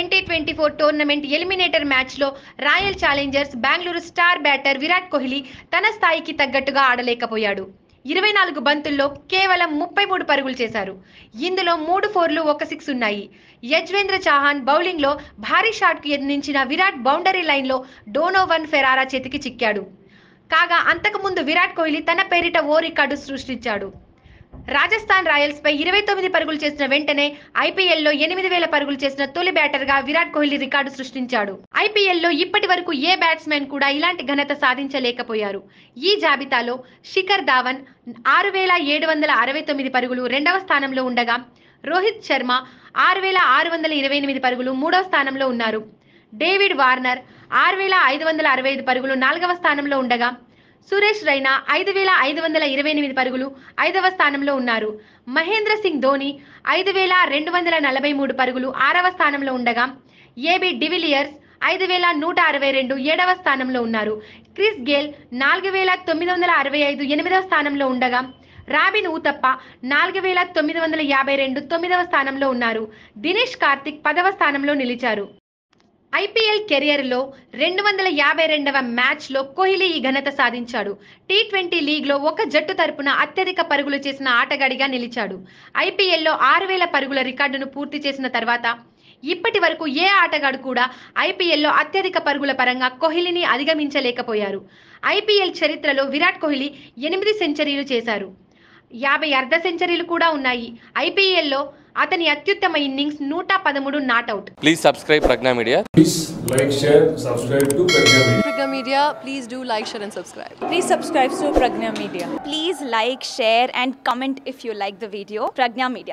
2024 tournament eliminator మ్యాచ్లో royal Challengers Bengaluru star batter Virat Kohli తన స్థాయికి తగ్గట్టుగా ఆడలేకపోయాడు. 24 బంతుల్లో కేవలం 33 పరుగులు చేశారు. ఇందులో 3 ఫోర్లు 1 సిక్స్ ఉన్నాయి. యజ్వేంద్ర చాహల్ బౌలింగ్లో భారీ షాట్కు యత్నించిన విరాట్ బౌండరీ లైన్లో డోనోవన్ ఫెరారా చేతికి చిక్కాడు. కాగా అంతకుముందు విరాట్ కోహ్లీ తన పేరిట ఓ రికార్డు సృష్టించాడు. రాజస్థాన్ రాయల్స్ పై 29 పరుగులు చేసిన వెంటనే ఐపీఎల్లో 8000 పరుగులు చేసిన తొలి బ్యాటర్గా విరాట్ కోహ్లీ రికార్డు సృష్టించాడు. ఐపీఎల్లో ఇప్పటి వరకు ఏ బ్యాట్స్మెన్ కూడా ఇలాంటి ఘనత సాధించలేకపోయారు. ఈ జాబితాలో శిఖర్ ధావన్ 6769 పరుగులు రెండవ స్థానంలో ఉండగా, రోహిత్ శర్మ 6628 పరుగులు మూడవ స్థానంలో ఉన్నారు. డేవిడ్ వార్నర్ 6565 పరుగులు నాలుగవ స్థానంలో ఉండగా, సురేష్ రైనా 5528 పరుగులు ఐదవ స్థానంలో ఉన్నారు. మహేంద్ర సింగ్ ధోని 5243 పరుగులు ఆరవ స్థానంలో ఉండగా, ఏబీ డివిలియర్స్ 5162 ఏడవ స్థానంలో ఉన్నారు. క్రిస్ గేల్ 4965 ఎనిమిదవ స్థానంలో ఉండగా, రాబిన్ ఉతప్ప 4952 తొమ్మిదవ స్థానంలో ఉన్నారు. దినేష్ కార్తిక్ 10వ స్థానంలో నిలిచారు. ఐపీఎల్ కెరియర్లో 252వ మ్యాచ్లో కోహ్లీ ఈ ఘనత సాధించాడు. టీ20 లీగ్లో ఒక జట్టు తరపున అత్యధిక పరుగులు చేసిన ఆటగాడిగా నిలిచాడు. ఐపీఎల్లో 6000 పరుగుల రికార్డును పూర్తి చేసిన తర్వాత ఇప్పటి వరకు ఏ ఆటగాడు కూడా ఐపీఎల్లో అత్యధిక పరుగుల పరంగా కోహ్లీని అధిగమించలేకపోయారు. ఐపీఎల్ చరిత్రలో విరాట్ కోహ్లీ 8 సెంచరీలు చేశారు. 50 అర్ధ సెంచరీలు కూడా ఉన్నాయి. ఐపీఎల్లో అతని అత్యుత్తమ innings 113 not out. Please subscribe Pragna Media. Please like, share, subscribe to Pragna Media. Pragna Media, please do like, share and subscribe. Please subscribe to Pragna Media. Please like, share and comment if you like the video. Pragna Media.